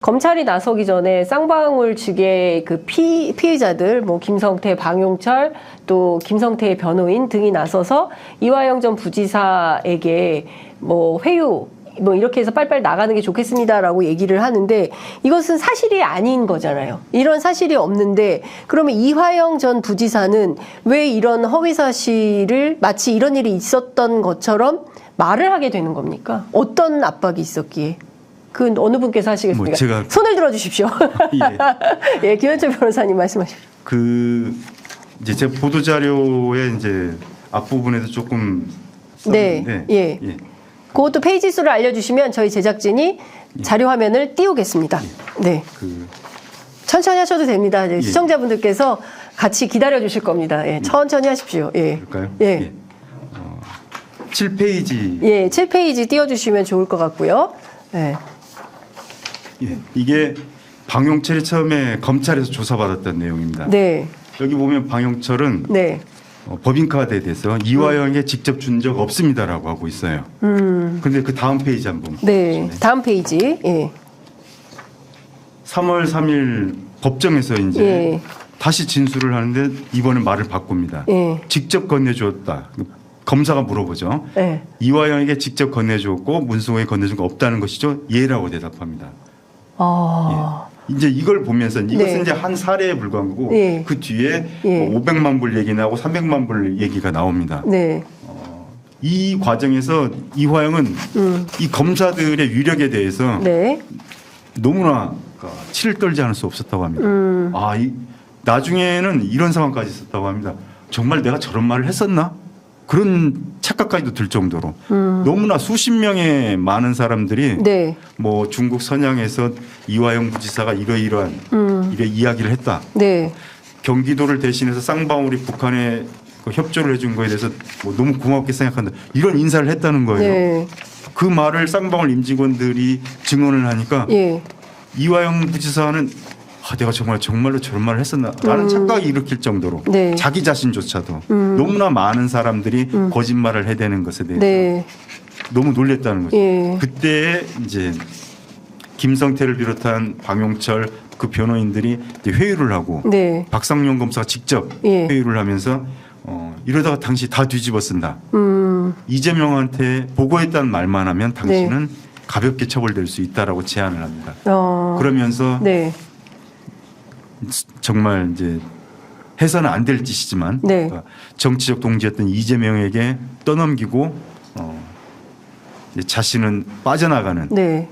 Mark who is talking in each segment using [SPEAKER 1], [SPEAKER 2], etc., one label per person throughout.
[SPEAKER 1] 검찰이 나서기 전에 쌍방울 측의 그 피해자들, 뭐 김성태, 방용철, 또 김성태의 변호인 등이 나서서 이화영 전 부지사에게 뭐 회유, 뭐 이렇게 해서 빨리빨리 나가는 게 좋겠습니다라고 얘기를 하는데 이것은 사실이 아닌 거잖아요. 이런 사실이 없는데 그러면 이화영 전 부지사는 왜 이런 허위 사실을 마치 이런 일이 있었던 것처럼 말을 하게 되는 겁니까? 어떤 압박이 있었기에? 그 어느 분께서 하시겠습니까? 제가 손을 들어주십시오. 예, 김현철 변호사님 말씀하십시오.
[SPEAKER 2] 이제 제 보도 자료의 이제 앞부분에도 조금
[SPEAKER 1] 썼는데, 예. 그것도 페이지 수를 알려주시면 저희 제작진이 자료 화면을 띄우겠습니다. 네. 천천히 하셔도 됩니다. 시청자분들께서 같이 기다려 주실 겁니다. 예, 천천히 하십시오. 예.
[SPEAKER 2] 그럴까요?
[SPEAKER 1] 예.
[SPEAKER 2] 7페이지.
[SPEAKER 1] 예, 7페이지 띄워주시면 좋을 것 같고요. 예.
[SPEAKER 2] 예, 이게 방용철이 처음에 검찰에서 조사받았던 내용입니다.
[SPEAKER 1] 네.
[SPEAKER 2] 여기 보면 방용철은
[SPEAKER 1] 네.
[SPEAKER 2] 법인카드에 대해서 이화영에게 직접 준 적 없습니다라고 하고 있어요. 그런데 그 다음 페이지 한번
[SPEAKER 1] 네.
[SPEAKER 2] 보시네.
[SPEAKER 1] 다음 페이지. 예.
[SPEAKER 2] 3월 3일 법정에서 이제
[SPEAKER 1] 예.
[SPEAKER 2] 다시 진술을 하는데 이번엔 말을 바꿉니다.
[SPEAKER 1] 예.
[SPEAKER 2] 직접 건네주었다. 검사가 물어보죠.
[SPEAKER 1] 예.
[SPEAKER 2] 이화영에게 직접 건네주었고 문수호에 건네준 거 없다는 것이죠. 예라고 대답합니다.
[SPEAKER 1] 아.
[SPEAKER 2] 예. 이제 이걸 보면서 이것은
[SPEAKER 1] 네.
[SPEAKER 2] 이제 한 사례에 불과한 거고
[SPEAKER 1] 예.
[SPEAKER 2] 그 뒤에
[SPEAKER 1] 예.
[SPEAKER 2] 뭐 500만 불 얘기 나오고 300만 불 얘기가 나옵니다.
[SPEAKER 1] 네.
[SPEAKER 2] 이 과정에서 이화영은 이 검사들의 위력에 대해서
[SPEAKER 1] 네.
[SPEAKER 2] 너무나 치를 떨지 않을 수 없었다고 합니다. 나중에는 이런 상황까지 있었다고 합니다. 정말 내가 저런 말을 했었나? 그런 착각까지도 들 정도로 너무나 수십 명의 많은 사람들이
[SPEAKER 1] 네.
[SPEAKER 2] 뭐 중국 선양에서 이화영 부지사가 이러이러한 이래 이야기를 했다.
[SPEAKER 1] 네.
[SPEAKER 2] 경기도를 대신해서 쌍방울이 북한에 그 협조를 해준 거에 대해서 뭐 너무 고맙게 생각한다. 이런 인사를 했다는 거예요.
[SPEAKER 1] 네.
[SPEAKER 2] 그 말을 쌍방울 임직원들이 증언을 하니까
[SPEAKER 1] 예.
[SPEAKER 2] 이화영 부지사는 내가 정말로 저런 말을 했었나 라는 착각이 일으킬 정도로
[SPEAKER 1] 네.
[SPEAKER 2] 자기 자신조차도 너무나 많은 사람들이 거짓말을 해대는 것에 대해서
[SPEAKER 1] 네.
[SPEAKER 2] 너무 놀랬다는 거죠.
[SPEAKER 1] 예.
[SPEAKER 2] 그때 이제 김성태를 비롯한 방용철 그 변호인들이 이제 회유를 하고
[SPEAKER 1] 네.
[SPEAKER 2] 박상용 검사가 직접
[SPEAKER 1] 예.
[SPEAKER 2] 회유를 하면서 이러다가 당신 다 뒤집어 쓴다. 이재명한테 보고했다는 말만 하면 당신은 가볍게 처벌될 수 있다라고 제안을 합니다. 그러면서
[SPEAKER 1] 네.
[SPEAKER 2] 정말 이제 해서는 안 될 짓이지만
[SPEAKER 1] 네.
[SPEAKER 2] 정치적 동지였던 이재명에게 떠넘기고 이제 자신은 빠져나가는
[SPEAKER 1] 네.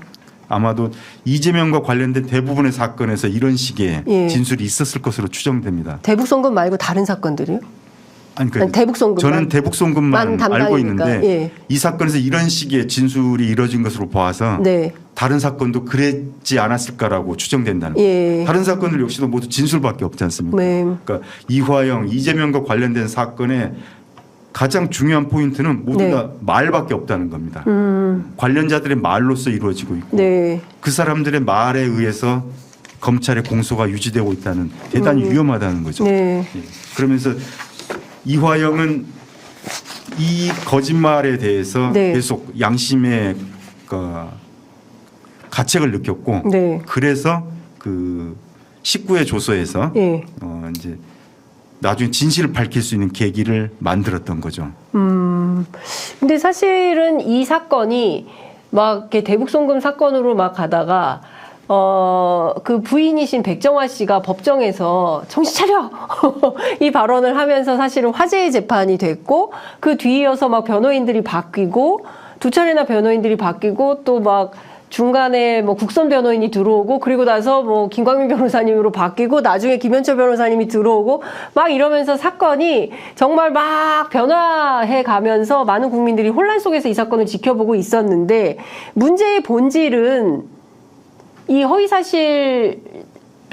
[SPEAKER 2] 아마도 이재명과 관련된 대부분의 사건에서 이런 식의
[SPEAKER 1] 예.
[SPEAKER 2] 진술이 있었을 것으로 추정됩니다.
[SPEAKER 1] 대북송금 말고 다른 사건들이요?
[SPEAKER 2] 아니, 그러니까
[SPEAKER 1] 대북송금만?
[SPEAKER 2] 저는 대북송금만 알고 있는데
[SPEAKER 1] 예.
[SPEAKER 2] 이 사건에서 이런 식의 진술이 이뤄진 것으로 보아서
[SPEAKER 1] 네.
[SPEAKER 2] 다른 사건도 그랬지 않았을까라고 추정된다는 거예요.
[SPEAKER 1] 예.
[SPEAKER 2] 다른 사건들 역시도 모두 진술밖에 없지 않습니까?
[SPEAKER 1] 네.
[SPEAKER 2] 그러니까 이화영, 이재명과 관련된 사건의 가장 중요한 포인트는 모두
[SPEAKER 1] 네.
[SPEAKER 2] 다 말밖에 없다는 겁니다. 관련자들의 말로서 이루어지고 있고
[SPEAKER 1] 네.
[SPEAKER 2] 그 사람들의 말에 의해서 검찰의 공소가 유지되고 있다는 대단히 위험하다는 거죠.
[SPEAKER 1] 네.
[SPEAKER 2] 예. 그러면서 이화영은 이 거짓말에 대해서
[SPEAKER 1] 네.
[SPEAKER 2] 계속 양심의 가책을 느꼈고
[SPEAKER 1] 네. 그래서
[SPEAKER 2] 그 19회 조서에서
[SPEAKER 1] 예.
[SPEAKER 2] 이제 나중에 진실을 밝힐 수 있는 계기를 만들었던 거죠.
[SPEAKER 1] 근데 사실은 이 사건이 막 이렇게 대북송금 사건으로 막 가다가 그 부인이신 백정화 씨가 법정에서 정신 차려! 이 발언을 하면서 사실은 화제의 재판이 됐고 그 뒤이어서 막 변호인들이 바뀌고 두 차례나 변호인들이 바뀌고 또 막 중간에 뭐 국선 변호인이 들어오고 그리고 나서 뭐 김광민 변호사님으로 바뀌고 나중에 김현철 변호사님이 들어오고 막 이러면서 사건이 정말 막 변화해 가면서 많은 국민들이 혼란 속에서 이 사건을 지켜보고 있었는데 문제의 본질은 이 허위사실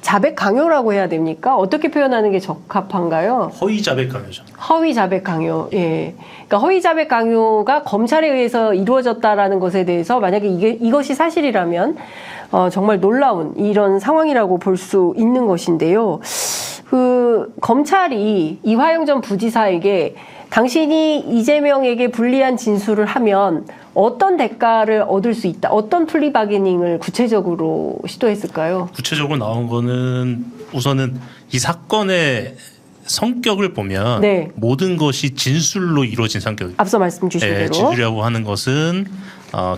[SPEAKER 1] 자백 강요라고 해야 됩니까? 어떻게 표현하는 게 적합한가요?
[SPEAKER 3] 허위 자백 강요죠.
[SPEAKER 1] 허위 자백 강요. 예. 그러니까 허위 자백 강요가 검찰에 의해서 이루어졌다라는 것에 대해서 만약에 이것이 사실이라면 정말 놀라운 이런 상황이라고 볼 수 있는 것인데요. 그 검찰이 이화영 전 부지사에게 당신이 이재명에게 불리한 진술을 하면 어떤 대가를 얻을 수 있다. 어떤 플리바게닝을 구체적으로 시도했을까요?
[SPEAKER 3] 구체적으로 나온 거는 우선은 이 사건의 성격을 보면
[SPEAKER 1] 네.
[SPEAKER 3] 모든 것이 진술로 이루어진 성격입니다.
[SPEAKER 1] 앞서 말씀 주신 대로.
[SPEAKER 3] 진술이라고 하는 것은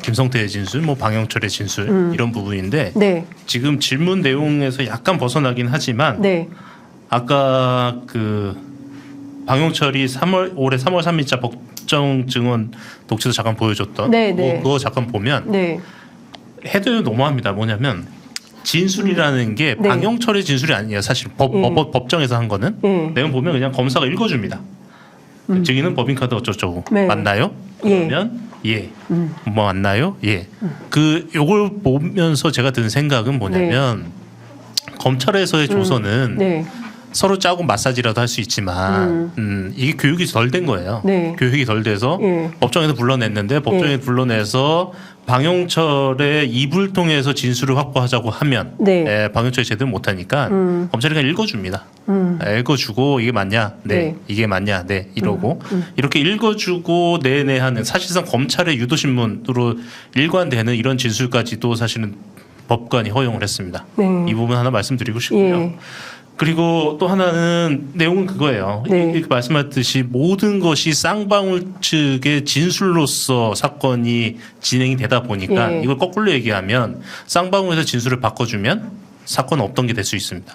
[SPEAKER 3] 김성태의 진술, 뭐 방영철의 진술 이런 부분인데
[SPEAKER 1] 네.
[SPEAKER 3] 지금 질문 내용에서 약간 벗어나긴 하지만
[SPEAKER 1] 네.
[SPEAKER 3] 아까 그 방영철이 올해 3월 3일자 법정 증언 녹취도 잠깐 보여줬던
[SPEAKER 1] 네, 네.
[SPEAKER 3] 그거 잠깐 보면
[SPEAKER 1] 네.
[SPEAKER 3] 해도 너무합니다. 뭐냐면 진술이라는 게
[SPEAKER 1] 네.
[SPEAKER 3] 방영철의 진술이 아니에요. 사실 법정에서 한 거는 내용 보면 그냥 검사가 읽어줍니다. 증인은 법인카드 어쩌고저쩌고
[SPEAKER 1] 네.
[SPEAKER 3] 맞나요? 그러면 예. 뭐 맞나요? 예. 그 요걸 보면서 제가 든 생각은 뭐냐면 검찰에서의 조서는
[SPEAKER 1] 네.
[SPEAKER 3] 서로 짜고 마사지라도 할 수 있지만 이게 교육이 덜 된 거예요.
[SPEAKER 1] 네.
[SPEAKER 3] 교육이 덜 돼서
[SPEAKER 1] 예.
[SPEAKER 3] 법정에서 불러냈는데 법정에 불러내서 방영철의 입을 통해서 진술을 확보하자고 하면
[SPEAKER 1] 네.
[SPEAKER 3] 방영철이 제대로 못하니까 검찰이 그냥 읽어줍니다. 읽어주고 이게 맞냐? 네.
[SPEAKER 1] 네.
[SPEAKER 3] 이게 맞냐? 네. 이러고 이렇게 읽어주고 네네 하는 사실상 검찰의 유도신문으로 일관되는 이런 진술까지도 사실은 법관이 허용을 했습니다.
[SPEAKER 1] 네.
[SPEAKER 3] 이 부분 하나 말씀드리고 싶고요.
[SPEAKER 1] 예.
[SPEAKER 3] 그리고 또 하나는 내용은 그거예요.
[SPEAKER 1] 네.
[SPEAKER 3] 이렇게 말씀하셨듯이 모든 것이 쌍방울 측의 진술로서 사건이 진행이 되다 보니까
[SPEAKER 1] 예.
[SPEAKER 3] 이걸 거꾸로 얘기하면 쌍방울에서 진술을 바꿔주면 사건은 없던 게 될 수 있습니다.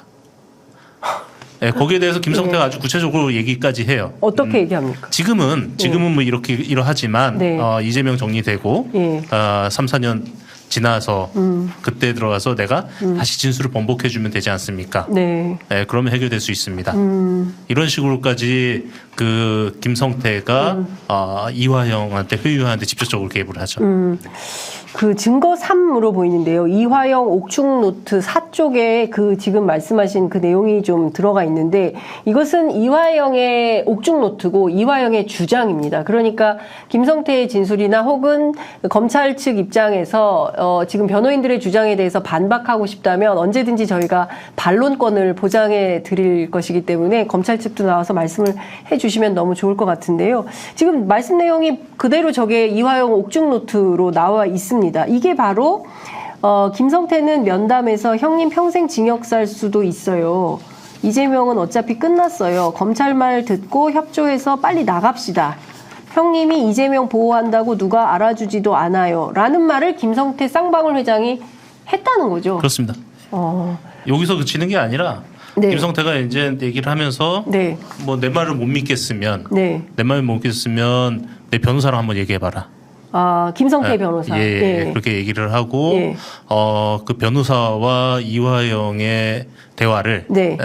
[SPEAKER 3] 네, 거기에 대해서 김성태가 아주 구체적으로 얘기까지 해요.
[SPEAKER 1] 어떻게 얘기합니까?
[SPEAKER 3] 지금은 뭐 이렇게 이러하지만
[SPEAKER 1] 네.
[SPEAKER 3] 이재명 정리되고
[SPEAKER 1] 예.
[SPEAKER 3] 3, 4년 지나서 그때 들어가서 내가 다시 진술을 번복해주면 되지 않습니까?
[SPEAKER 1] 네.
[SPEAKER 3] 네, 그러면 해결될 수 있습니다. 이런 식으로까지 그 김성태가 이화영한테 회유하는데 직접적으로 개입을 하죠.
[SPEAKER 1] 그 증거 3으로 보이는데요. 이화영 옥중 노트 4쪽에 그 지금 말씀하신 그 내용이 좀 들어가 있는데 이것은 이화영의 옥중 노트고 이화영의 주장입니다. 그러니까 김성태의 진술이나 혹은 검찰 측 입장에서 지금 변호인들의 주장에 대해서 반박하고 싶다면 언제든지 저희가 반론권을 보장해 드릴 것이기 때문에 검찰 측도 나와서 말씀을 해 주시면 너무 좋을 것 같은데요. 지금 말씀 내용이 그대로 저게 이화영 옥중 노트로 나와 있습니다. 이게 바로 김성태는 면담에서 형님 평생 징역 살 수도 있어요. 이재명은 어차피 끝났어요. 검찰 말 듣고 협조해서 빨리 나갑시다. 형님이 이재명 보호한다고 누가 알아주지도 않아요. 라는 말을 김성태 쌍방울 회장이 했다는 거죠.
[SPEAKER 3] 그렇습니다. 여기서 그치는 게 아니라
[SPEAKER 1] 네.
[SPEAKER 3] 김성태가 이제 얘기를 하면서
[SPEAKER 1] 네.
[SPEAKER 3] 뭐 내 말을 못 믿겠으면
[SPEAKER 1] 네.
[SPEAKER 3] 내 말을 못 믿겠으면 내 변호사랑 한번 얘기해봐라.
[SPEAKER 1] 김성태 변호사.
[SPEAKER 3] 예, 그렇게 얘기를 하고
[SPEAKER 1] 예.
[SPEAKER 3] 그 변호사와 이화영의 대화를
[SPEAKER 1] 네.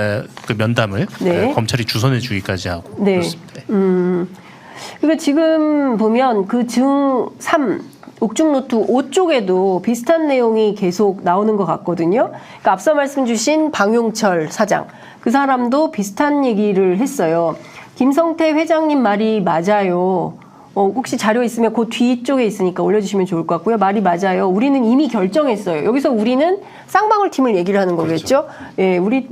[SPEAKER 3] 그 면담을
[SPEAKER 1] 네.
[SPEAKER 3] 검찰이 주선해 주기까지 하고
[SPEAKER 1] 네.
[SPEAKER 3] 그렇습니다.
[SPEAKER 1] 그러니까 지금 보면 그 증 3 옥중노트 5쪽에도 비슷한 내용이 계속 나오는 것 같거든요. 그러니까 앞서 말씀 주신 방용철 사장 그 사람도 비슷한 얘기를 했어요. 김성태 회장님 말이 맞아요. 혹시 자료 있으면 그 뒤쪽에 있으니까 올려주시면 좋을 것 같고요. 말이 맞아요. 우리는 이미 결정했어요. 여기서 우리는 쌍방울 팀을 얘기를 하는 거겠죠.
[SPEAKER 3] 그렇죠.
[SPEAKER 1] 예, 우리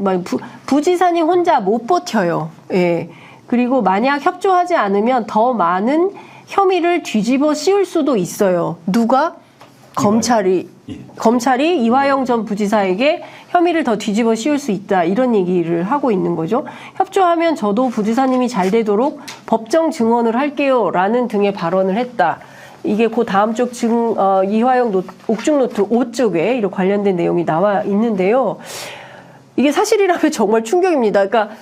[SPEAKER 1] 부지사님 혼자 못 버텨요. 예. 그리고 만약 협조하지 않으면 더 많은 혐의를 뒤집어 씌울 수도 있어요. 누가? 검찰이.
[SPEAKER 2] 예.
[SPEAKER 1] 검찰이 이화영 전 부지사에게 혐의를 더 뒤집어 씌울 수 있다. 이런 얘기를 하고 있는 거죠. 협조하면 저도 부지사님이 잘 되도록 법정 증언을 할게요. 라는 등의 발언을 했다. 이게 그 다음 쪽 이화영 옥중노트 5쪽에 이런 관련된 내용이 나와 있는데요. 이게 사실이라면 정말 충격입니다. 그러니까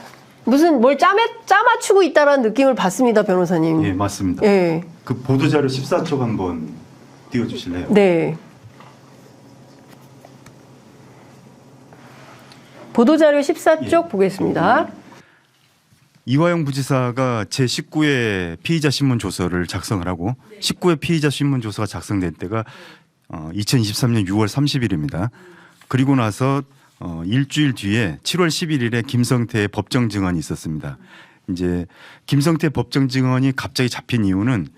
[SPEAKER 1] 무슨 뭘 짜맞추고 있다라는 느낌을 받습니다, 변호사님.
[SPEAKER 2] 예, 맞습니다.
[SPEAKER 1] 예.
[SPEAKER 2] 그 보도자료 14쪽 한번 띄워주실래요?
[SPEAKER 1] 네. 보도자료 14쪽 보겠습니다.
[SPEAKER 2] 이화영 부지사가 제19회 피의자 신문 조서를 작성을 하고 19회 피의자 신문 조서가 작성된 때가 2023년 6월 30일입니다. 그리고 나서 일주일 뒤에 7월 11일에 김성태의 법정 증언이 있었습니다. 이제 김성태 법정 증언이 갑자기 잡힌 이유는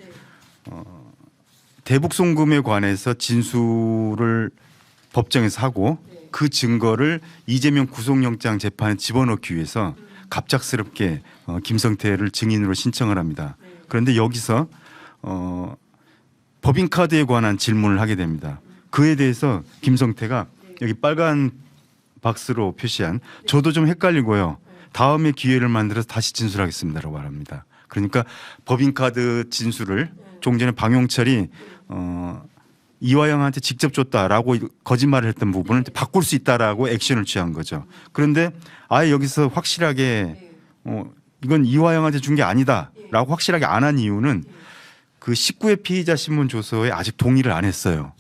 [SPEAKER 2] 대북 송금에 관해서 진술을 법정에서 하고 그 증거를 이재명 구속영장 재판에 집어넣기 위해서 갑작스럽게 김성태를 증인으로 신청을 합니다. 그런데 여기서 법인카드에 관한 질문을 하게 됩니다. 그에 대해서 김성태가 여기 빨간 박스로 표시한 저도 좀 헷갈리고요. 다음에 기회를 만들어서 다시 진술하겠습니다라고 말합니다. 그러니까 법인카드 진술을 좀 전에 방용철이 이화영한테 직접 줬다라고 거짓말을 했던 부분을 바꿀 수 있다라고 액션을 취한 거죠. 그런데 아예 여기서 확실하게 이건 이화영한테 준 게 아니다라고 확실하게 안 한 이유는 그 19회 피의자 신문 조서에 아직 동의를 안 했어요.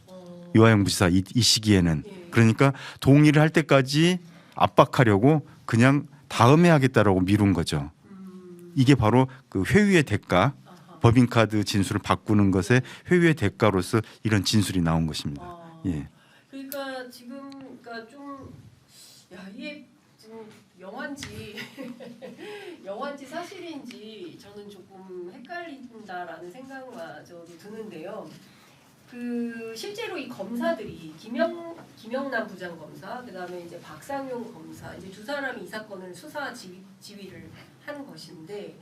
[SPEAKER 2] 이화영 부지사 이 시기에는. 그러니까 동의를 할 때까지 압박하려고 그냥 다음에 하겠다라고 미룬 거죠. 이게 바로 그 회유의 대가, 법인카드 진술을 바꾸는 것의 회유의 대가로서 이런 진술이 나온 것입니다. 예.
[SPEAKER 1] 그러니까 지금 그러니까 좀 이게 지금 영화인지 영화인지 사실인지 저는 조금 헷갈린다라는 생각마저도 드는데요. 그 실제로 이 검사들이 김영남 부장검사, 그다음에 이제 박상용 검사, 이제 두 사람이 이 사건을 수사 지휘를 한 것인데,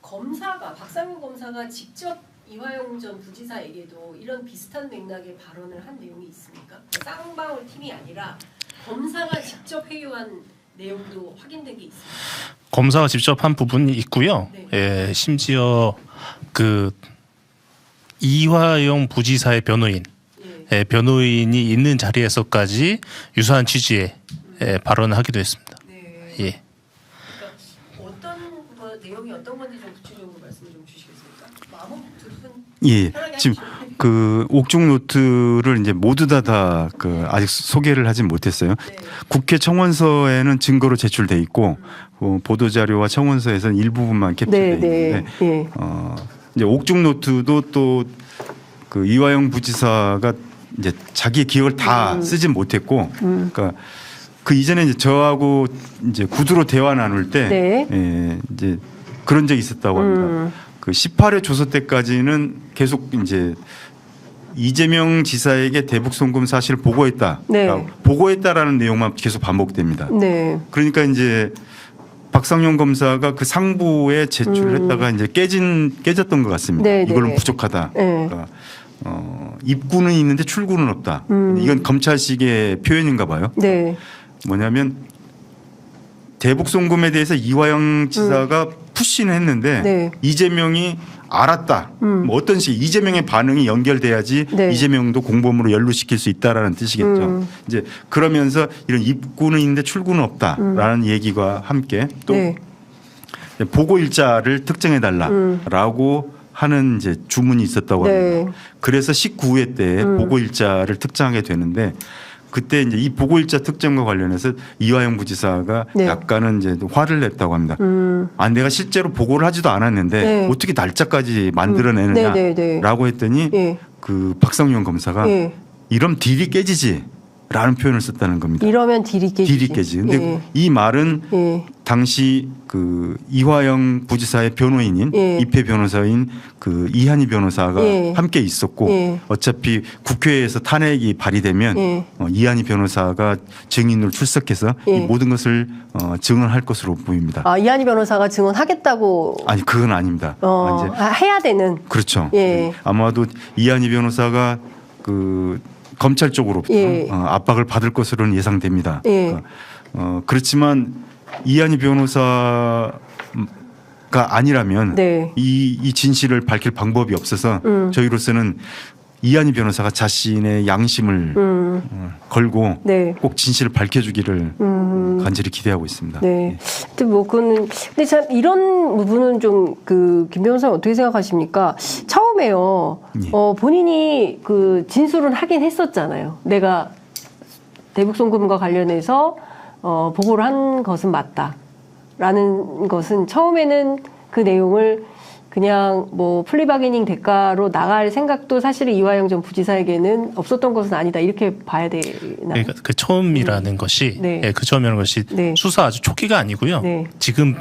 [SPEAKER 1] 검사가 박상용 검사가 직접 이화영 전 부지사에게도 이런 비슷한 맥락의 발언을 한 내용이 있습니까? 쌍방울 팀이 아니라 검사가 직접 회유한 내용도 확인된 게 있습니다.
[SPEAKER 3] 검사가 직접 한 부분이 있고요.
[SPEAKER 1] 네.
[SPEAKER 3] 예, 심지어 그 이화영 부지사의 변호인, 변호인이 있는 자리에서까지 유사한 취지의 발언을 하기도 했습니다.
[SPEAKER 1] 네.
[SPEAKER 3] 예.
[SPEAKER 1] 그러니까 어떤 내용이 어떤 건지 좀 구체적으로 말씀 좀 주시겠습니까? 아무 두 분
[SPEAKER 2] 예,
[SPEAKER 1] 편하게
[SPEAKER 2] 지금
[SPEAKER 1] 하시죠.
[SPEAKER 2] 그 옥중 노트를 이제 모두 다 그 아직 소개를 하진 못했어요.
[SPEAKER 1] 네.
[SPEAKER 2] 국회 청원서에는 증거로 제출돼 있고 보도 자료와 청원서에서는 일부분만 캡처돼 있는데
[SPEAKER 1] 네.
[SPEAKER 2] 이제 옥중 노트도 또 그 이화영 부지사가 이제 자기의 기억을 다 쓰진 못했고, 그러니까 그 이전에 이제 저하고 이제 구두로 대화 나눌 때
[SPEAKER 1] 네.
[SPEAKER 2] 예, 이제 그런 적이 있었다고 합니다. 그 18회 조서 때까지는 계속 이제 이재명 지사에게 대북 송금 사실을 보고했다,
[SPEAKER 1] 네.
[SPEAKER 2] 보고했다라는 내용만 계속 반복됩니다.
[SPEAKER 1] 네.
[SPEAKER 2] 그러니까 이제 박상용 검사가 그 상부에 제출을 했다가 이제 깨졌던 것 같습니다.
[SPEAKER 1] 네,
[SPEAKER 2] 이걸로
[SPEAKER 1] 네.
[SPEAKER 2] 부족하다.
[SPEAKER 1] 네.
[SPEAKER 2] 그러니까 입구는 있는데 출구는 없다. 이건 검찰식의 표현인가 봐요.
[SPEAKER 1] 네.
[SPEAKER 2] 뭐냐면 대북 송금에 대해서 이화영 지사가 푸시는 했는데
[SPEAKER 1] 네.
[SPEAKER 2] 이재명이 알았다. 뭐 어떤 식 이재명의 반응이 연결돼야지
[SPEAKER 1] 네.
[SPEAKER 2] 이재명도 공범으로 연루시킬 수 있다라는 뜻이겠죠. 이제 그러면서 이런 입구는 있는데 출구는 없다라는 얘기와 함께 또
[SPEAKER 1] 네.
[SPEAKER 2] 보고 일자를 특정해 달라라고 하는 이제 주문이 있었다고 합니다.
[SPEAKER 1] 네.
[SPEAKER 2] 그래서 19회 때 보고 일자를 특정하게 되는데 그때 이제 이 보고 일자 특정과 관련해서 이화영 부지사가
[SPEAKER 1] 네.
[SPEAKER 2] 약간은 이제 화를 냈다고 합니다. 아, 내가 실제로 보고를 하지도 않았는데
[SPEAKER 1] 네.
[SPEAKER 2] 어떻게 날짜까지
[SPEAKER 1] 네, 네, 네.
[SPEAKER 2] 만들어내느냐라고 했더니
[SPEAKER 1] 예.
[SPEAKER 2] 그 박상용 검사가
[SPEAKER 1] 예.
[SPEAKER 2] 이러면 딜이 깨지지라는 표현을 썼다는 겁니다.
[SPEAKER 1] 이러면 딜이 깨지지.
[SPEAKER 2] 딜이 깨지. 근데
[SPEAKER 1] 예.
[SPEAKER 2] 이 말은
[SPEAKER 1] 예.
[SPEAKER 2] 당시 그 이화영 부지사의 변호인인
[SPEAKER 1] 예.
[SPEAKER 2] 입회 변호사인 그 이한희 변호사가
[SPEAKER 1] 예.
[SPEAKER 2] 함께 있었고
[SPEAKER 1] 예.
[SPEAKER 2] 어차피 국회에서 탄핵이 발의되면
[SPEAKER 1] 예.
[SPEAKER 2] 이한희 변호사가 증인으로 출석해서
[SPEAKER 1] 예.
[SPEAKER 2] 이 모든 것을 증언할 것으로 보입니다.
[SPEAKER 1] 아, 이한희 변호사가 증언하겠다고.
[SPEAKER 2] 아니 그건 아닙니다. 이제
[SPEAKER 1] 해야 되는.
[SPEAKER 2] 그렇죠.
[SPEAKER 1] 예.
[SPEAKER 2] 아마도 이한희 변호사가 그 검찰 쪽으로부터
[SPEAKER 1] 예.
[SPEAKER 2] 압박을 받을 것으로는 예상됩니다.
[SPEAKER 1] 예.
[SPEAKER 2] 그러니까 그렇지만 이한희 변호사가 아니라면
[SPEAKER 1] 네.
[SPEAKER 2] 이 진실을 밝힐 방법이 없어서 저희로서는 이한희 변호사가 자신의 양심을 걸고
[SPEAKER 1] 네.
[SPEAKER 2] 꼭 진실을 밝혀주기를 간절히 기대하고 있습니다.
[SPEAKER 1] 네. 근데 뭐 그거는 근데 참 이런 부분은 좀 그 김 변호사님 어떻게 생각하십니까? 처음에요.
[SPEAKER 2] 예.
[SPEAKER 1] 본인이 그 진술은 하긴 했었잖아요. 내가 대북 송금과 관련해서 보고를 한 것은 맞다라는 것은 처음에는 그 내용을 그냥 뭐 플리바게닝 대가로 나갈 생각도 사실은 이화영 전 부지사에게는 없었던 것은 아니다 이렇게 봐야 되나요?
[SPEAKER 3] 그러니까 그 처음이라는 것이
[SPEAKER 1] 네.
[SPEAKER 3] 그 처음이라는 것이
[SPEAKER 1] 네.
[SPEAKER 3] 수사 아주 초기가 아니고요.
[SPEAKER 1] 네.
[SPEAKER 3] 지금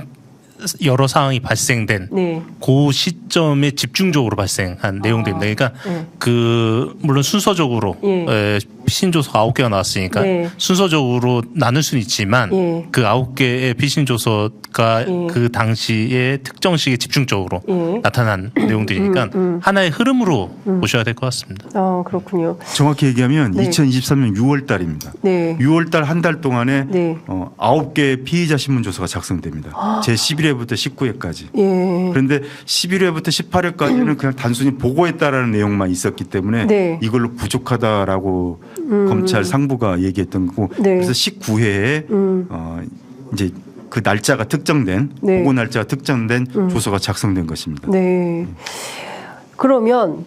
[SPEAKER 3] 여러 상황이 발생된
[SPEAKER 1] 네.
[SPEAKER 3] 그 시점에 집중적으로 발생한 내용들입니다. 그러니까
[SPEAKER 1] 네.
[SPEAKER 3] 그 물론 순서적으로
[SPEAKER 1] 예.
[SPEAKER 3] 피신 조서 9개가 나왔으니까
[SPEAKER 1] 네.
[SPEAKER 3] 순서적으로 나눌 수는 있지만
[SPEAKER 1] 예.
[SPEAKER 3] 그 9개의 피신 조서가
[SPEAKER 1] 예.
[SPEAKER 3] 그 당시에 특정 시기에 집중적으로
[SPEAKER 1] 예.
[SPEAKER 3] 나타난 내용들이니까 하나의 흐름으로 보셔야 될 것 같습니다.
[SPEAKER 1] 그렇군요.
[SPEAKER 2] 정확히 얘기하면
[SPEAKER 1] 네.
[SPEAKER 2] 2023년 6월 달입니다.
[SPEAKER 1] 네.
[SPEAKER 2] 6월 달 한 달 동안에
[SPEAKER 1] 네.
[SPEAKER 2] 9개 피의자 신문조서가 작성됩니다. 제 11회부터 19회까지.
[SPEAKER 1] 예.
[SPEAKER 2] 그런데 11회부터 18회까지는 그냥 단순히 보고했다라는 내용만 있었기 때문에
[SPEAKER 1] 네.
[SPEAKER 2] 이걸로 부족하다라고 검찰 상부가 얘기했던 거고
[SPEAKER 1] 네.
[SPEAKER 2] 그래서 19회에 이제 그 날짜가 특정된
[SPEAKER 1] 네.
[SPEAKER 2] 보고 날짜가 특정된 조서가 작성된 것입니다.
[SPEAKER 1] 네. 그러면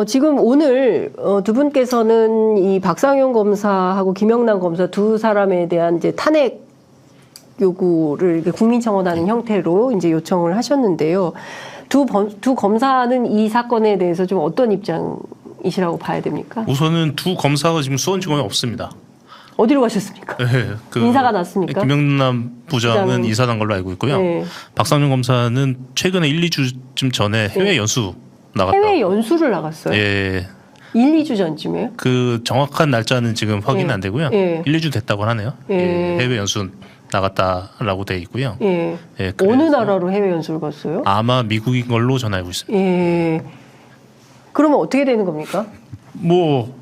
[SPEAKER 1] 지금 오늘 두 분께서는 이 박상현 검사하고 김영남 검사 두 사람에 대한 이제 탄핵 요구를 이렇게 국민청원하는 형태로 이제 요청을 하셨는데요. 두 검사는 이 사건에 대해서 좀 어떤 입장이시라고 봐야 됩니까?
[SPEAKER 3] 우선은 두 검사가 지금 수원지검에 없습니다.
[SPEAKER 1] 어디로 가셨습니까?
[SPEAKER 3] 네,
[SPEAKER 1] 인사가 났습니까?
[SPEAKER 3] 김영남 부장은 이사단 걸로 알고 있고요.
[SPEAKER 1] 네.
[SPEAKER 3] 박상현 검사는 최근에 1, 2주쯤 전에 해외 연수 나갔다.
[SPEAKER 1] 해외 연수를 나갔어요.
[SPEAKER 3] 예.
[SPEAKER 1] 1, 2주 전쯤에요?
[SPEAKER 3] 그 정확한 날짜는 지금 확인 안 되고요.
[SPEAKER 1] 예.
[SPEAKER 3] 1, 2주 됐다고 하네요.
[SPEAKER 1] 예.
[SPEAKER 3] 예. 해외 연수 나갔다라고 돼 있고요.
[SPEAKER 1] 예.
[SPEAKER 3] 예,
[SPEAKER 1] 어느
[SPEAKER 3] 그래서
[SPEAKER 1] 나라로 해외 연수를 갔어요?
[SPEAKER 3] 아마 미국인 걸로 전 알고 있습니다.
[SPEAKER 1] 예. 그러면 어떻게 되는 겁니까?
[SPEAKER 3] 뭐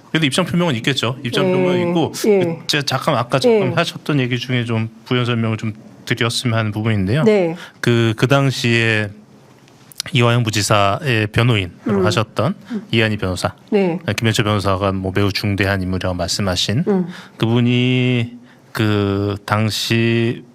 [SPEAKER 3] 그래도 입장 표명은 있겠죠. 입장
[SPEAKER 1] 예.
[SPEAKER 3] 표명은 있고
[SPEAKER 1] 예.
[SPEAKER 3] 제가 아까
[SPEAKER 1] 예.
[SPEAKER 3] 하셨던 얘기 중에 좀 부연 설명을 좀 드렸으면 하는 부분인데요.
[SPEAKER 1] 네.
[SPEAKER 3] 그 당시에 이화영 부지사의 변호인으로 하셨던 이한희 변호사,
[SPEAKER 1] 네.
[SPEAKER 3] 김현철 변호사가 뭐 매우 중대한 인물이라고 말씀하신 그분이 그 당시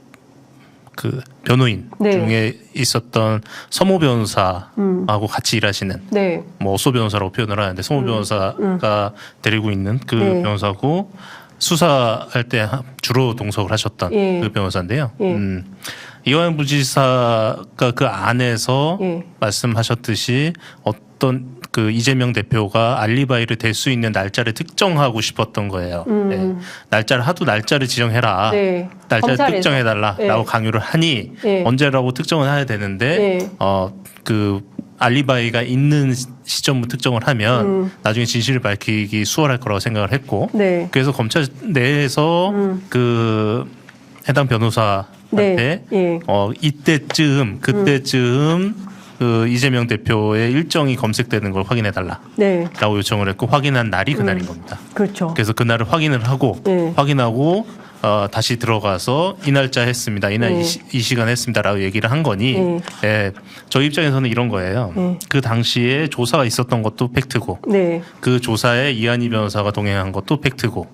[SPEAKER 3] 그 변호인
[SPEAKER 1] 네.
[SPEAKER 3] 중에 있었던 서모 변호사하고 같이 일하시는
[SPEAKER 1] 네.
[SPEAKER 3] 뭐 어소 변호사라고 표현을 하는데 서모 변호사가 데리고 있는 그
[SPEAKER 1] 네.
[SPEAKER 3] 변호사고 수사할 때 주로 동석을 하셨던
[SPEAKER 1] 예.
[SPEAKER 3] 그 변호사인데요.
[SPEAKER 1] 예.
[SPEAKER 3] 이화영 부지사가 그 안에서
[SPEAKER 1] 예.
[SPEAKER 3] 말씀하셨듯이 어떤 그 이재명 대표가 알리바이를 댈 수 있는 날짜를 특정하고 싶었던 거예요. 네. 날짜를 지정해라.
[SPEAKER 1] 네.
[SPEAKER 3] 날짜를
[SPEAKER 1] 검찰에서.
[SPEAKER 3] 특정해달라라고
[SPEAKER 1] 네.
[SPEAKER 3] 강요를 하니
[SPEAKER 1] 네.
[SPEAKER 3] 언제라고 특정을 해야 되는데
[SPEAKER 1] 네.
[SPEAKER 3] 그 알리바이가 있는 시점을 특정을 하면 나중에 진실을 밝히기 수월할 거라고 생각을 했고
[SPEAKER 1] 네.
[SPEAKER 3] 그래서 검찰 내에서 그 해당 변호사한테
[SPEAKER 1] 네. 예.
[SPEAKER 3] 그때쯤 그 이재명 대표의 일정이 검색되는 걸 확인해 달라라고
[SPEAKER 1] 네.
[SPEAKER 3] 요청을 했고 확인한 날이 그날인 겁니다.
[SPEAKER 1] 그렇죠.
[SPEAKER 3] 그래서 그날을 확인을 하고
[SPEAKER 1] 네.
[SPEAKER 3] 확인하고 다시 들어가서 이 날짜 했습니다. 이날
[SPEAKER 1] 네.
[SPEAKER 3] 이 시간 했습니다라고 얘기를 한 거니
[SPEAKER 1] 네.
[SPEAKER 3] 예, 저희 입장에서는 이런 거예요.
[SPEAKER 1] 네.
[SPEAKER 3] 그 당시에 조사가 있었던 것도 팩트고
[SPEAKER 1] 네.
[SPEAKER 3] 그 조사에 이한희 변호사가 동행한 것도 팩트고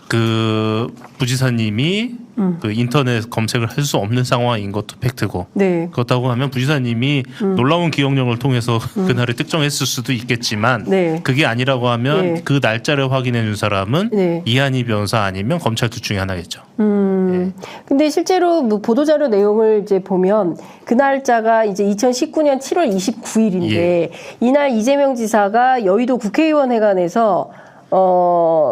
[SPEAKER 3] 그 부지사님이 그 인터넷 검색을 할 수 없는 상황인 것도 팩트고
[SPEAKER 1] 네.
[SPEAKER 3] 그렇다고 하면 부지사님이 놀라운 기억력을 통해서 그날을 특정했을 수도 있겠지만
[SPEAKER 1] 네.
[SPEAKER 3] 그게 아니라고 하면
[SPEAKER 1] 네.
[SPEAKER 3] 그 날짜를 확인해 준 사람은
[SPEAKER 1] 네.
[SPEAKER 3] 이한희 변호사 아니면 검찰 둘 중에 하나겠죠.
[SPEAKER 1] 근데 실제로 뭐 보도자료 내용을 이제 보면 그 날짜가 이제 2019년 7월 29일인데
[SPEAKER 3] 예.
[SPEAKER 1] 이날 이재명 지사가 여의도 국회의원회관에서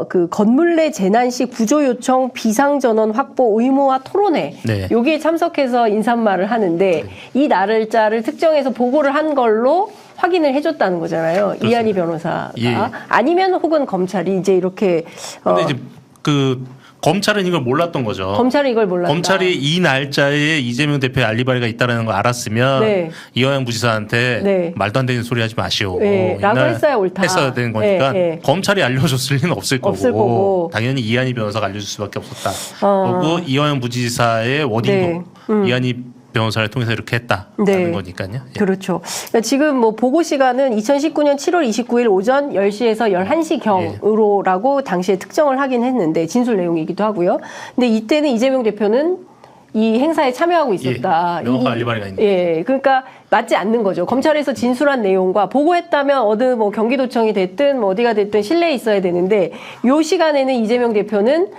[SPEAKER 1] 그 건물 내 재난 시 구조 요청 비상 전원 확보 의무화 토론회
[SPEAKER 3] 네.
[SPEAKER 1] 여기에 참석해서 인사말을 하는데 이 날짜를 특정해서 보고를 한 걸로 확인을 해줬다는 거잖아요. 이한희 변호사가
[SPEAKER 3] 예.
[SPEAKER 1] 아니면 혹은 검찰이 이제 이렇게
[SPEAKER 3] 근데 이제 그 검찰은 이걸 몰랐던 거죠.
[SPEAKER 1] 검찰이 이걸 몰랐다.
[SPEAKER 3] 검찰이 이 날짜에 이재명 대표의 알리바이가 있다는 걸 알았으면
[SPEAKER 1] 네.
[SPEAKER 3] 이화영 부지사한테
[SPEAKER 1] 네.
[SPEAKER 3] 말도 안 되는 소리 하지 마시오.
[SPEAKER 1] 네, 라고
[SPEAKER 3] 이날
[SPEAKER 1] 했어야 옳다.
[SPEAKER 3] 했어야 되는 거니까
[SPEAKER 1] 네, 네.
[SPEAKER 3] 검찰이 알려줬을 리는 없을
[SPEAKER 1] 거고.
[SPEAKER 3] 당연히 이한희 변호사가 알려줄 수밖에 없었다.
[SPEAKER 1] 어.
[SPEAKER 3] 그리고 이화영 부지사의 워딩도
[SPEAKER 1] 네.
[SPEAKER 3] 이한희 변호사를 통해서 이렇게 했다라는
[SPEAKER 1] 네.
[SPEAKER 3] 거니까요. 예.
[SPEAKER 1] 그렇죠. 그러니까 지금 뭐 보고 시간은 2019년 7월 29일 오전 10시에서 11시 경으로라고 당시에 특정을 하긴 했는데 진술 내용이기도 하고요. 근데 이때는 이재명 대표는 이 행사에 참여하고 있었다.
[SPEAKER 3] 예. 명확한 알리바이가 있는
[SPEAKER 1] 예, 그러니까 맞지 않는 거죠. 검찰에서 진술한 내용과 보고했다면 어느 뭐 경기도청이 됐든 뭐 어디가 됐든 신뢰에 있어야 되는데 요 시간에는 이재명 대표는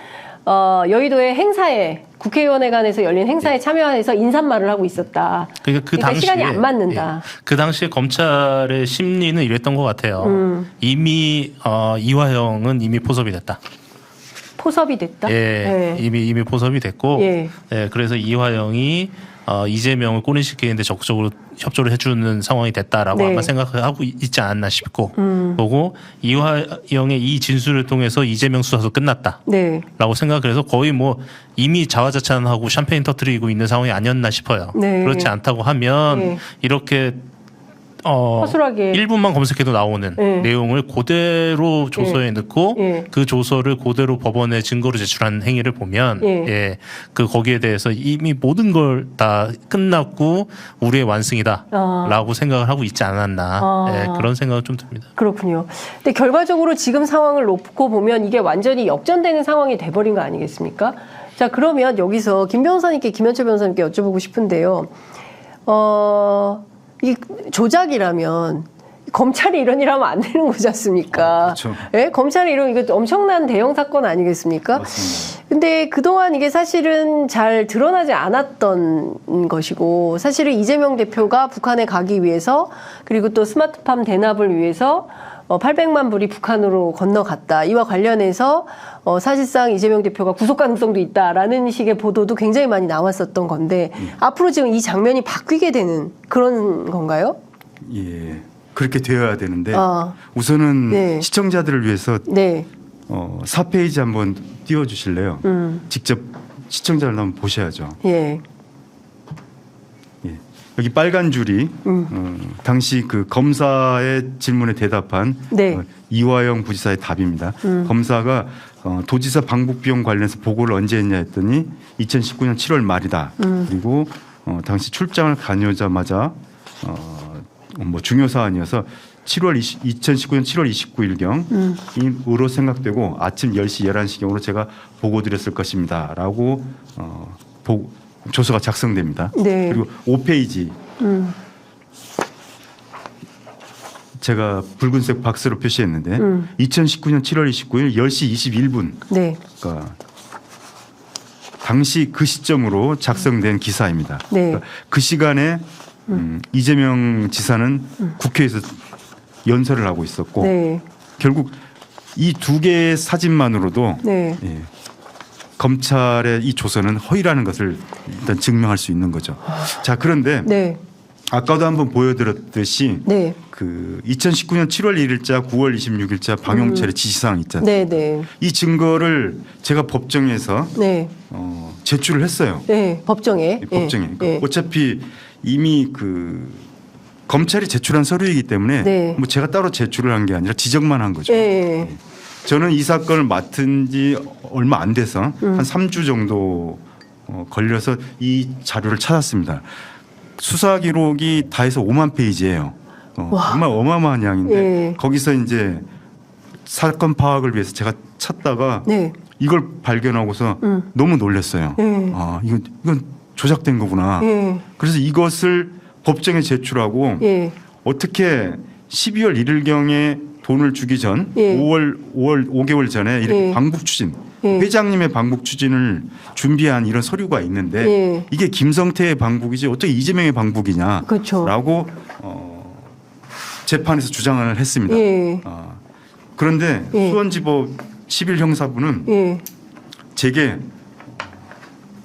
[SPEAKER 1] 여의도의 행사에 국회의원회관에서 열린 행사에 참여해서 인사말을 하고 있었다.
[SPEAKER 3] 그러니까 그 당시에
[SPEAKER 1] 시간이 안 맞는다.
[SPEAKER 3] 예. 그 당시에 검찰의 심리는 이랬던 것 같아요. 이미 이화영은 이미 포섭이 됐다.
[SPEAKER 1] 포섭이 됐다.
[SPEAKER 3] 예,
[SPEAKER 1] 네.
[SPEAKER 3] 이미 포섭이 됐고,
[SPEAKER 1] 예.
[SPEAKER 3] 예, 그래서 이화영이 이재명을 꼬리시키는데 적극적으로 협조를 해주는 상황이 됐다라고
[SPEAKER 1] 네.
[SPEAKER 3] 아마 생각하고 있지 않았나 싶고, 보고 이화영의 이 진술을 통해서 이재명 수사도 끝났다라고
[SPEAKER 1] 네.
[SPEAKER 3] 생각을 해서 거의 뭐 이미 자화자찬하고 샴페인 터뜨리고 있는 상황이 아니었나 싶어요.
[SPEAKER 1] 네.
[SPEAKER 3] 그렇지 않다고 하면
[SPEAKER 1] 네.
[SPEAKER 3] 이렇게
[SPEAKER 1] 허술하게
[SPEAKER 3] 1분만 검색해도 나오는
[SPEAKER 1] 네.
[SPEAKER 3] 내용을 그대로 조서에 넣고
[SPEAKER 1] 예.
[SPEAKER 3] 그 조서를 그대로 법원에 증거로 제출한 행위를 보면
[SPEAKER 1] 예.
[SPEAKER 3] 예, 그 거기에 대해서 이미 모든 걸 다 끝났고 우리의 완승이다라고 생각을 하고 있지 않았나 예, 그런 생각은 좀 듭니다.
[SPEAKER 1] 그렇군요. 근데 결과적으로 지금 상황을 놓고 보면 이게 완전히 역전되는 상황이 돼버린 거 아니겠습니까? 자, 그러면 여기서 김현철 변호사님께 여쭤보고 싶은데요. 이 조작이라면 검찰이 이런 일 하면 안 되는 거지 않습니까?
[SPEAKER 2] 그렇죠.
[SPEAKER 1] 예? 검찰이 이런 이거 엄청난 대형 사건 아니겠습니까?
[SPEAKER 2] 맞습니다.
[SPEAKER 1] 근데 그동안 이게 사실은 잘 드러나지 않았던 것이고 사실은 이재명 대표가 북한에 가기 위해서 그리고 또 스마트팜 대납을 위해서 800만 불이 북한으로 건너갔다. 이와 관련해서 사실상 이재명 대표가 구속 가능성도 있다라는 식의 보도도 굉장히 많이 나왔었던 건데 앞으로 지금 이 장면이 바뀌게 되는 그런 건가요?
[SPEAKER 2] 예, 그렇게 되어야 되는데 우선은
[SPEAKER 1] 네.
[SPEAKER 2] 시청자들을 위해서
[SPEAKER 1] 네.
[SPEAKER 2] 4페이지 한번 띄워주실래요? 직접 시청자를 한번 보셔야죠.
[SPEAKER 1] 예.
[SPEAKER 2] 예. 여기 빨간 줄이 당시 그 검사의 질문에 대답한
[SPEAKER 1] 네.
[SPEAKER 2] 이화영 부지사의 답입니다. 검사가 도지사 방북 비용 관련해서 보고를 언제 했냐 했더니 2019년 7월 말이다. 그리고 당시 출장을 다녀오자마자 뭐 중요 사안이어서 2019년 7월 29일경으로 생각되고 아침 10시 11시경으로 제가 보고 드렸을 것입니다. 라고 조서가 작성됩니다.
[SPEAKER 1] 네.
[SPEAKER 2] 그리고 5페이지 제가 붉은색 박스로 표시했는데 2019년 7월 29일 10시 21분
[SPEAKER 1] 네.
[SPEAKER 2] 그러니까 당시 그 시점으로 작성된 기사입니다.
[SPEAKER 1] 네.
[SPEAKER 2] 그러니까 그 시간에 이재명 지사는 국회에서 연설을 하고 있었고
[SPEAKER 1] 네.
[SPEAKER 2] 결국 이 두 개의 사진만으로도
[SPEAKER 1] 네.
[SPEAKER 2] 예, 검찰의 이 조서는 허위라는 것을 일단 증명할 수 있는 거죠. 자, 그런데
[SPEAKER 1] 네.
[SPEAKER 2] 아까도 한번 보여드렸듯이
[SPEAKER 1] 네.
[SPEAKER 2] 그 2019년 7월 1일자, 9월 26일자 방영철의 지시사항 있잖아요.
[SPEAKER 1] 네. 네.
[SPEAKER 2] 이 증거를 제가 법정에서
[SPEAKER 1] 네.
[SPEAKER 2] 제출을 했어요.
[SPEAKER 1] 네. 법정에.
[SPEAKER 2] 이 법정에.
[SPEAKER 1] 예.
[SPEAKER 2] 그러니까
[SPEAKER 1] 예.
[SPEAKER 2] 어차피 이미 그 검찰이 제출한 서류이기 때문에
[SPEAKER 1] 네.
[SPEAKER 2] 뭐 제가 따로 제출을 한 게 아니라 지적만 한 거죠.
[SPEAKER 1] 예.
[SPEAKER 2] 저는 이 사건을 맡은 지 얼마 안 돼서 한 3주 정도 걸려서 이 자료를 찾았습니다. 수사 기록이 다 해서 5만 페이지예요. 정말 어마어마한 양인데
[SPEAKER 1] 예.
[SPEAKER 2] 거기서 이제 사건 파악을 위해서 제가 찾다가
[SPEAKER 1] 네.
[SPEAKER 2] 이걸 발견하고서 너무 놀랐어요.
[SPEAKER 1] 예.
[SPEAKER 2] 아, 이건 조작된 거구나.
[SPEAKER 1] 예.
[SPEAKER 2] 그래서 이것을 법정에 제출하고
[SPEAKER 1] 예.
[SPEAKER 2] 어떻게 12월 1일경에 돈을 주기 전
[SPEAKER 1] 예.
[SPEAKER 2] 5개월 전에 이렇게
[SPEAKER 1] 예.
[SPEAKER 2] 방북 추진
[SPEAKER 1] 예.
[SPEAKER 2] 회장님의 방북 추진을 준비한 이런 서류가 있는데
[SPEAKER 1] 예.
[SPEAKER 2] 이게 김성태의 방북이지 어떻게 이재명의 방북이냐라고
[SPEAKER 1] 그렇죠.
[SPEAKER 2] 재판에서 주장을 했습니다.
[SPEAKER 1] 예.
[SPEAKER 2] 그런데
[SPEAKER 1] 예.
[SPEAKER 2] 수원지법 11형사부는
[SPEAKER 1] 예.
[SPEAKER 2] 제게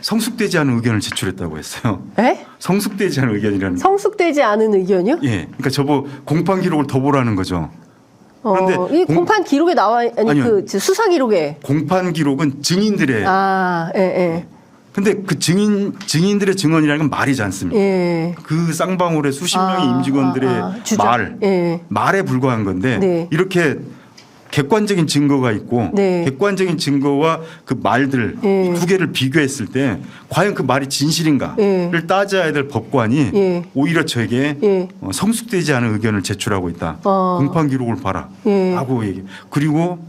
[SPEAKER 2] 성숙되지 않은 의견을 제출했다고 했어요.
[SPEAKER 1] 에?
[SPEAKER 2] 성숙되지 않은 의견이라는 게.
[SPEAKER 1] 성숙되지 않은 의견이요?
[SPEAKER 2] 예. 그러니까 저보 공판 기록을 더 보라는 거죠. 그런데
[SPEAKER 1] 이 공판 기록에 나와
[SPEAKER 2] 아니요.
[SPEAKER 1] 그 수사 기록에.
[SPEAKER 2] 공판 기록은 증인들의
[SPEAKER 1] 예, 예.
[SPEAKER 2] 근데 그 증인들의 증언이라는 건 말이지 않습니까?
[SPEAKER 1] 예.
[SPEAKER 2] 그 쌍방울의 수십 명의 임직원들의
[SPEAKER 1] 주장. 예.
[SPEAKER 2] 말에 불과한 건데
[SPEAKER 1] 네.
[SPEAKER 2] 이렇게 객관적인 증거가 있고
[SPEAKER 1] 네.
[SPEAKER 2] 객관적인 증거와 그 말들
[SPEAKER 1] 예.
[SPEAKER 2] 이 두 개를 비교했을 때 과연 그 말이 진실인가를
[SPEAKER 1] 예.
[SPEAKER 2] 따져야 될 법관이
[SPEAKER 1] 예.
[SPEAKER 2] 오히려 저에게
[SPEAKER 1] 예.
[SPEAKER 2] 성숙되지 않은 의견을 제출하고 있다. 공판 기록을 봐라.
[SPEAKER 1] 예.
[SPEAKER 2] 라고 얘기. 그리고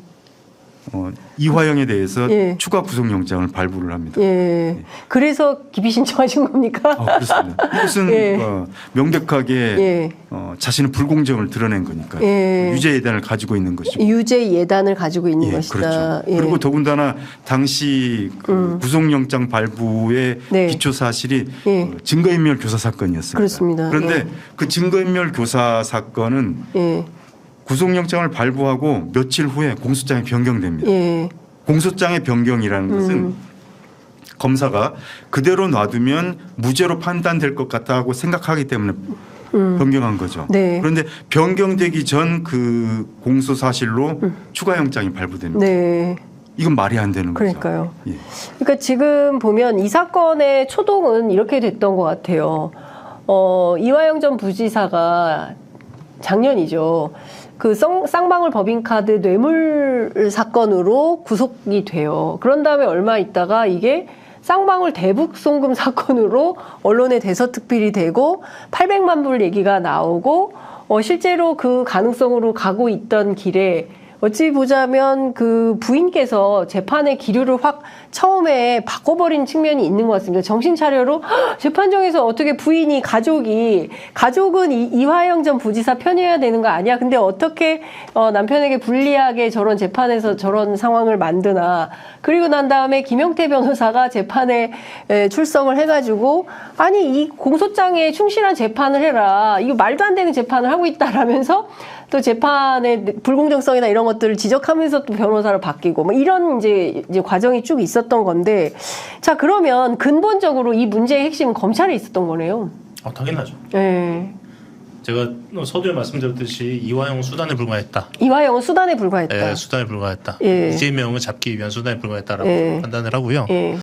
[SPEAKER 2] 이화영에 대해서
[SPEAKER 1] 예.
[SPEAKER 2] 추가 구속영장을 발부를 합니다.
[SPEAKER 1] 예. 그래서 기피 신청하신 겁니까?
[SPEAKER 2] 그렇습니다. 이것은
[SPEAKER 1] 예.
[SPEAKER 2] 명백하게
[SPEAKER 1] 예.
[SPEAKER 2] 자신의 불공정을 드러낸 거니까요.
[SPEAKER 1] 예.
[SPEAKER 2] 유죄 예단을 가지고 있는 것이고.
[SPEAKER 1] 유죄 예단을 가지고 있는 것이다.
[SPEAKER 2] 그렇죠.
[SPEAKER 1] 예.
[SPEAKER 2] 그리고 더군다나 당시 그 구속영장 발부의
[SPEAKER 1] 네.
[SPEAKER 2] 기초 사실이
[SPEAKER 1] 예.
[SPEAKER 2] 증거인멸 교사 사건이었습니다.
[SPEAKER 1] 그렇습니다.
[SPEAKER 2] 그런데
[SPEAKER 1] 예.
[SPEAKER 2] 그 증거인멸 교사 사건은
[SPEAKER 1] 예.
[SPEAKER 2] 구속영장을 발부하고 며칠 후에 공소장이 변경됩니다.
[SPEAKER 1] 예.
[SPEAKER 2] 공소장의 변경이라는 것은 검사가 그대로 놔두면 무죄로 판단될 것 같다고 생각하기 때문에 변경한 거죠.
[SPEAKER 1] 네.
[SPEAKER 2] 그런데 변경되기 전 그 공소 사실로 추가 영장이 발부됩니다.
[SPEAKER 1] 네.
[SPEAKER 2] 이건 말이 안 되는 거죠.
[SPEAKER 1] 그러니까요.
[SPEAKER 2] 예.
[SPEAKER 1] 그러니까 지금 보면 이 사건의 초동은 이렇게 됐던 것 같아요. 이화영 전 부지사가 작년이죠. 그 쌍방울 법인카드 뇌물 사건으로 구속이 돼요. 그런 다음에 얼마 있다가 이게 쌍방울 대북송금 사건으로 언론에 대서특필이 되고 800만 불 얘기가 나오고 실제로 그 가능성으로 가고 있던 길에 어찌 보자면 그 부인께서 재판의 기류를 확 처음에 바꿔버린 측면이 있는 것 같습니다. 정신 차려로 재판정에서 어떻게 부인이 가족은 이화영 전 부지사 편이어야 되는 거 아니야? 근데 어떻게 남편에게 불리하게 저런 재판에서 저런 상황을 만드나? 그리고 난 다음에 김영태 변호사가 재판에 출석을 해가지고 아니 이 공소장에 충실한 재판을 해라. 이거 말도 안 되는 재판을 하고 있다라면서 또 재판의 불공정성이나 이런 것들을 지적하면서 또 변호사를 바뀌고 뭐 이런 이제 과정이 쭉 있었던 건데 자 그러면 근본적으로 이 문제의 핵심은 검찰에 있었던 거네요.
[SPEAKER 3] 당연하죠.
[SPEAKER 1] 네.
[SPEAKER 3] 제가 서두에 말씀드렸듯이 이화영은 수단에 불과했다.
[SPEAKER 1] 이화영은 수단에 불과했다.
[SPEAKER 3] 수단에 불과했다.
[SPEAKER 1] 예.
[SPEAKER 3] 이재명은 잡기 위한 수단에 불과했다라고
[SPEAKER 1] 예.
[SPEAKER 3] 판단을 하고요.
[SPEAKER 1] 예.